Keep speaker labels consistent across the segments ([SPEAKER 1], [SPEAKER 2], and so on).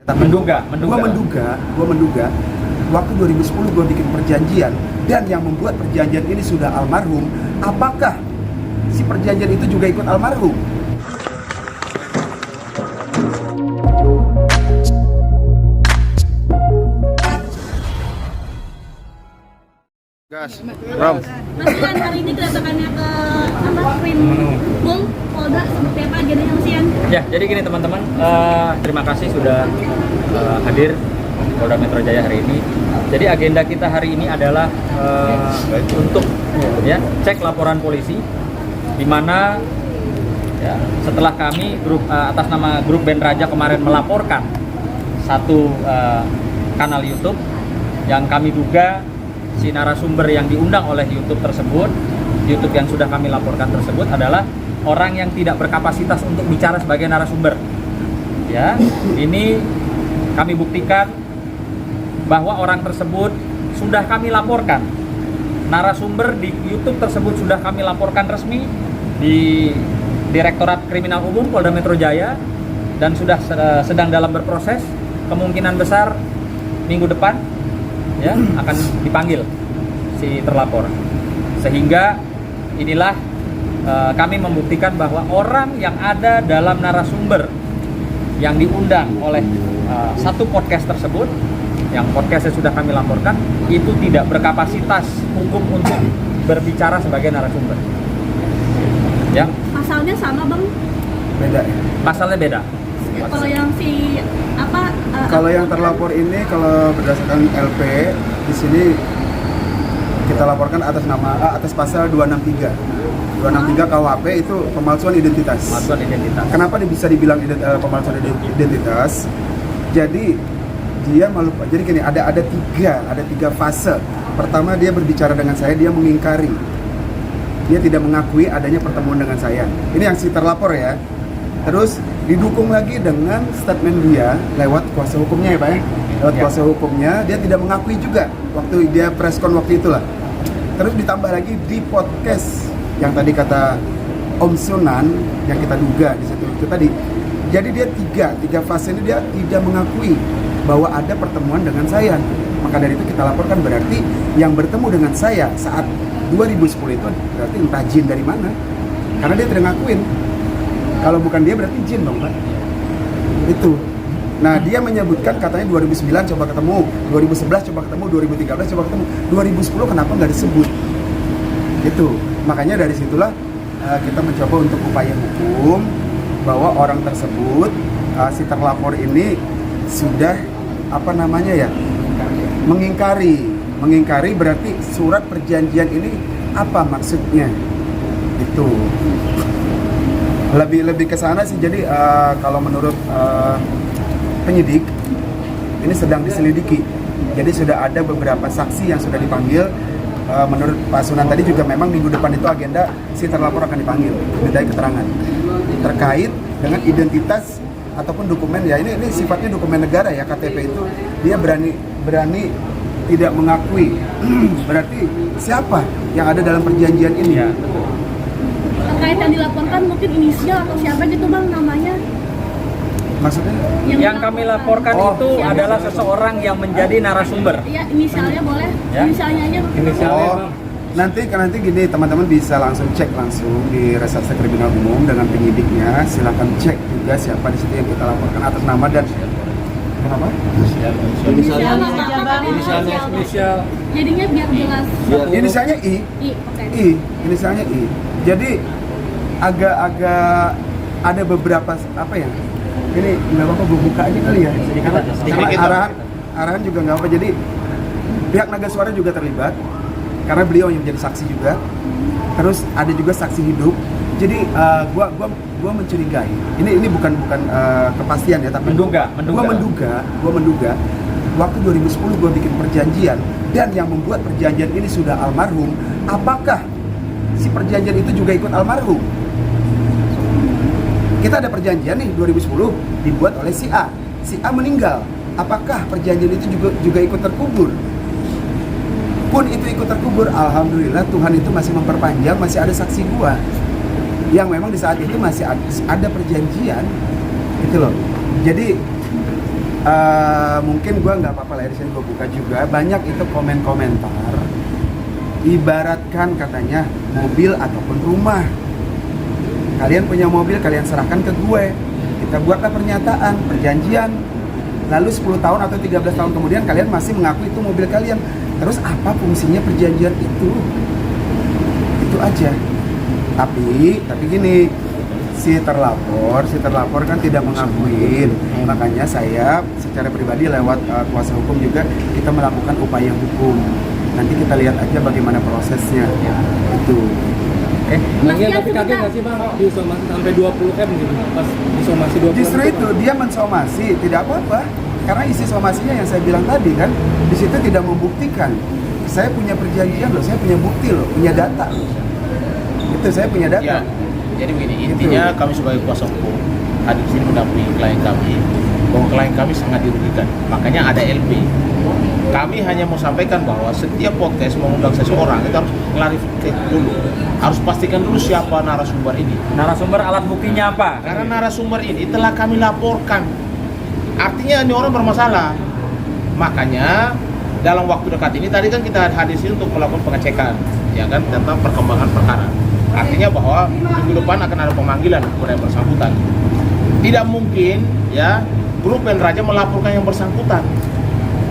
[SPEAKER 1] Gua menduga waktu 2010 gua bikin perjanjian dan yang membuat perjanjian ini sudah almarhum. Apakah si perjanjian itu juga ikut almarhum?
[SPEAKER 2] Gas, Rom.
[SPEAKER 3] Mas Ian, hari ini kedatangannya ke Krimpung Polda, seperti apa agendanya Mas Ian?
[SPEAKER 4] Ya, jadi gini teman-teman, terima kasih sudah hadir Polda Metro Jaya hari ini. Jadi agenda kita hari ini adalah untuk ya cek laporan polisi, di mana ya, setelah kami atas nama grup Band Raja kemarin melaporkan satu kanal YouTube yang kami duga si narasumber yang diundang oleh YouTube tersebut, YouTube yang sudah kami laporkan tersebut adalah orang yang tidak berkapasitas untuk bicara sebagai narasumber. Ya, ini kami buktikan bahwa orang tersebut sudah kami laporkan. Narasumber di YouTube tersebut sudah kami laporkan resmi di Direktorat Kriminal Umum Polda Metro Jaya dan sudah sedang dalam berproses. Kemungkinan besar minggu depan ya akan dipanggil si terlapor, sehingga inilah kami membuktikan bahwa orang yang ada dalam narasumber yang diundang oleh satu podcast tersebut, yang podcastnya sudah kami laporkan, itu tidak berkapasitas hukum untuk berbicara sebagai narasumber. Ya.
[SPEAKER 3] Pasalnya sama bang?
[SPEAKER 1] Beda ya?
[SPEAKER 4] Pasalnya beda.
[SPEAKER 3] Kalau yang si
[SPEAKER 1] kalau yang terlapor ini, kalau berdasarkan LP di sini kita laporkan atas pasal 263 KUHP, itu pemalsuan identitas.
[SPEAKER 4] Pemalsuan identitas.
[SPEAKER 1] Kenapa bisa dibilang pemalsuan identitas? Jadi dia jadi gini, ada tiga fase. Pertama, dia berbicara dengan saya, dia mengingkari, dia tidak mengakui adanya pertemuan dengan saya. Ini yang si terlapor ya. Terus didukung lagi dengan statement dia lewat kuasa hukumnya ya Pak ya. Lewat kuasa hukumnya, dia tidak mengakui juga waktu dia preskon waktu itulah. Terus ditambah lagi di podcast yang tadi kata Om Sunan yang kita duga di situ itu tadi. Jadi dia tiga fase ini dia tidak mengakui bahwa ada pertemuan dengan saya. Maka dari itu kita laporkan, berarti yang bertemu dengan saya saat 2010 itu berarti entah jin dari mana. Karena dia tidak ngakuin. Kalau bukan dia berarti jin dong Pak. Itu. Nah, dia menyebutkan katanya 2009 coba ketemu, 2011 coba ketemu, 2013 coba ketemu, 2010 kenapa nggak disebut? Itu. Makanya dari situlah kita mencoba untuk upaya hukum bahwa orang tersebut, si terlapor ini sudah mengingkari berarti surat perjanjian ini apa maksudnya? Itu. Lebih ke sana sih. Jadi kalau menurut penyidik ini sedang diselidiki. Jadi sudah ada beberapa saksi yang sudah dipanggil. Menurut Pak Sunan tadi juga memang minggu depan itu agenda si terlapor akan dipanggil, dimintai keterangan terkait dengan identitas ataupun dokumen ya. Ini sifatnya dokumen negara ya, KTP itu dia berani tidak mengakui. Berarti siapa yang ada dalam perjanjian ini?
[SPEAKER 4] Ya.
[SPEAKER 3] terkait yang dilaporkan mungkin inisial atau siapa gitu bang namanya?
[SPEAKER 1] Maksudnya?
[SPEAKER 4] Yang kami laporkan itu
[SPEAKER 3] siapa?
[SPEAKER 4] adalah seseorang yang menjadi narasumber.
[SPEAKER 3] Iya, inisialnya boleh.
[SPEAKER 4] Ya.
[SPEAKER 3] Inisialnya aja.
[SPEAKER 4] Inisialnya, Bang.
[SPEAKER 1] Nanti gini, teman-teman bisa langsung cek langsung di Reserse Kriminal Umum dengan penyidiknya. Silakan cek juga siapa di situ yang kita laporkan atas nama dan kenapa?
[SPEAKER 4] Inisial.
[SPEAKER 3] Jadinya biar jelas.
[SPEAKER 1] Inisialnya I.
[SPEAKER 3] Oke.
[SPEAKER 1] Inisialnya I. Jadi agak-agak ada beberapa apa ya? Ini nggak apa-apa gue buka aja kali ya. Karena arahan juga nggak apa. Jadi pihak Naga Suara juga terlibat karena beliau yang menjadi saksi juga. Terus ada juga saksi hidup. Jadi gua mencurigai. Ini bukan kepastian ya, tapi
[SPEAKER 4] menduga.
[SPEAKER 1] Gua menduga waktu 2010 gua bikin perjanjian dan yang membuat perjanjian ini sudah almarhum. Apakah si perjanjian itu juga ikut almarhum? Kita ada perjanjian nih 2010 dibuat oleh si A. Si A meninggal. Apakah perjanjian itu juga ikut terkubur? Pun itu ikut terkubur, alhamdulillah Tuhan itu masih memperpanjang, masih ada saksi gua yang memang di saat itu masih ada perjanjian gitu loh. Jadi Mungkin gue nggak apa-apa lah ya, di sini gue buka juga. Banyak itu komen-komentar. Ibaratkan katanya mobil ataupun rumah. Kalian punya mobil, kalian serahkan ke gue. Kita buatlah pernyataan, perjanjian. Lalu 10 tahun atau 13 tahun kemudian kalian masih mengaku itu mobil kalian. Terus apa fungsinya perjanjian itu? Itu aja. Tapi gini, si terlapor kan tidak mengakuin. Makanya saya secara pribadi lewat kuasa hukum juga kita melakukan upaya hukum. Nanti kita lihat aja bagaimana prosesnya. Itu.
[SPEAKER 4] Oke.
[SPEAKER 5] Lagian tapi kaget nggak sih bang, disomasi sampai 20M gitu, pas disomasi 20M.
[SPEAKER 1] Justru itu dia mensomasi, tidak apa-apa. Karena isi somasinya yang saya bilang tadi kan, di situ tidak membuktikan. Saya punya perjanjian loh, saya punya bukti loh, punya data. Itu saya punya data.
[SPEAKER 2] Ya, jadi begini, intinya kami sebagai kuasa hukum hadir di sini mendampingi klien kami, bahwa klien kami sangat dirugikan. Makanya ada LP. Kami hanya mau sampaikan bahwa setiap podcast mengundang seseorang itu harus klarifikasi dulu, harus pastikan dulu siapa narasumber ini.
[SPEAKER 4] Narasumber, alat buktinya apa?
[SPEAKER 2] Karena narasumber ini telah kami laporkan, artinya ini orang bermasalah. Makanya dalam waktu dekat ini tadi kan kita hadir sini untuk melakukan pengecekan, ya kan, tentang perkembangan perkara. Artinya bahwa minggu depan akan ada pemanggilan kepada yang bersangkutan. Tidak mungkin ya grup band Raja melaporkan yang bersangkutan.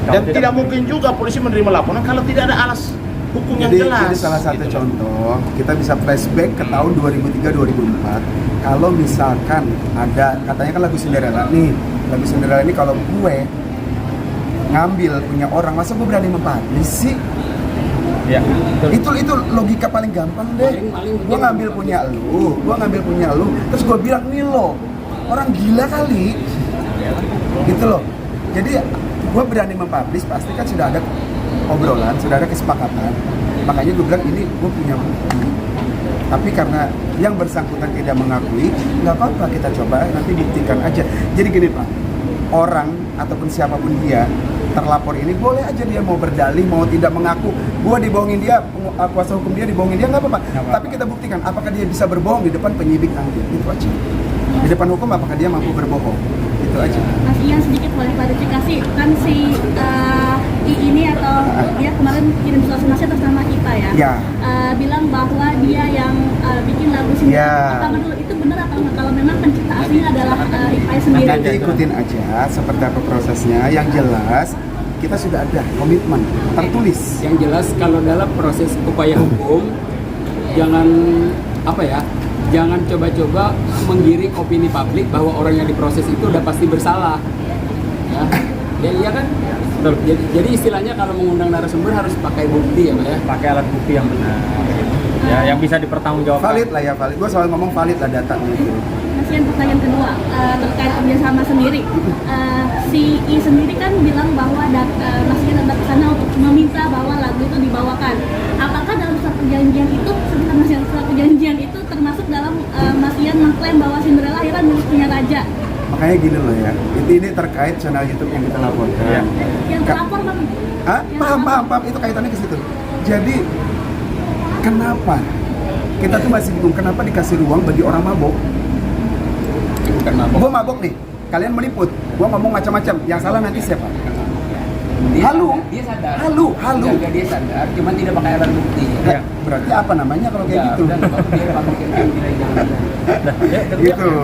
[SPEAKER 2] Dan tidak mungkin juga polisi menerima laporan kalau tidak ada alas hukum yang jelas.
[SPEAKER 1] Jadi salah satu
[SPEAKER 2] gitu.
[SPEAKER 1] contoh, kita bisa flashback ke tahun 2003-2004. Kalau misalkan ada, katanya kan lagu Cinderella nih, lagu Cinderella ini kalau gue ngambil punya orang, masa gue berani mempublish sih?
[SPEAKER 4] Ya, betul.
[SPEAKER 1] Itu logika paling gampang deh. Gue ngambil punya lu, terus gue bilang nih lo, orang gila kali, gitu loh. Jadi gue berani mempublish, pasti kan sudah ada obrolan, sudah ada kesepakatan. Makanya gue bilang ini gue punya bukti. Tapi karena yang bersangkutan tidak mengakui, nggak apa-apa, kita coba nanti buktikan aja. Jadi gini Pak, orang ataupun siapapun dia terlapor ini boleh aja dia mau berdalih, mau tidak mengaku. Gue dibohongin dia, kuasa hukum dia dibohongin dia, nggak apa-apa. Tapi kita buktikan apakah dia bisa berbohong di depan penyidik nanti, itu aja. Di depan hukum apakah dia mampu berbohong, itu aja.
[SPEAKER 3] Mas Ian sedikit boleh klarifikasi, kan si I ini atau dia kemarin kirim surat somasi atas nama IPA ya?
[SPEAKER 1] Ya.
[SPEAKER 3] Bilang bahwa dia yang bikin lagu sendiri.
[SPEAKER 1] Ya.
[SPEAKER 3] Pertama dulu, itu benar atau enggak? Kalau memang pencipta aslinya adalah IPA sendiri.
[SPEAKER 1] Nanti ikutin aja seperti apa prosesnya. Yang jelas kita sudah ada komitmen tertulis.
[SPEAKER 5] Yang jelas kalau dalam proses upaya hukum jangan jangan coba-coba menggiring opini publik bahwa orang yang diproses itu udah pasti bersalah. Ya iya kan?
[SPEAKER 4] Betul.
[SPEAKER 5] Jadi istilahnya kalau mengundang narasumber harus pakai bukti ya Pak ya.
[SPEAKER 4] Pakai alat bukti yang benar. Ya, yang bisa dipertanggungjawabkan.
[SPEAKER 1] Valid lah ya, valid. Gue selalu ngomong valid lah datanya itu.
[SPEAKER 3] Mas Ian, pertanyaan kedua terkait kerjasama sendiri. Si I sendiri kan bilang bahwa Mas Ian datang ke sana untuk meminta bahwa lagu itu dibawakan. Apakah dalam surat perjanjian itu, sebentar Mas Ian, surat perjanjian itu termasuk dalam Mas Ian mengklaim bahwa Cinderella akhirnya miliknya Raja?
[SPEAKER 1] Makanya gini loh ya, ini terkait channel YouTube yang kita laporkan.
[SPEAKER 4] Ya.
[SPEAKER 3] Yang terlapor bang?
[SPEAKER 1] Hah? Paham, itu kaitannya ke situ. Jadi kenapa kita tuh masih bingung kenapa dikasih ruang bagi orang mabok?
[SPEAKER 5] Bukan mabok.
[SPEAKER 1] Gue mabok nih, kalian meliput, gue ngomong macam-macam, yang salah nanti siapa?
[SPEAKER 5] Dia sadar.
[SPEAKER 1] Halu.
[SPEAKER 5] Jaga dia sadar, cuman tidak pakai alat bukti.
[SPEAKER 1] Ya, berarti apa namanya kalau kayak gitu?
[SPEAKER 5] Udah, dia pakai
[SPEAKER 1] Gitu.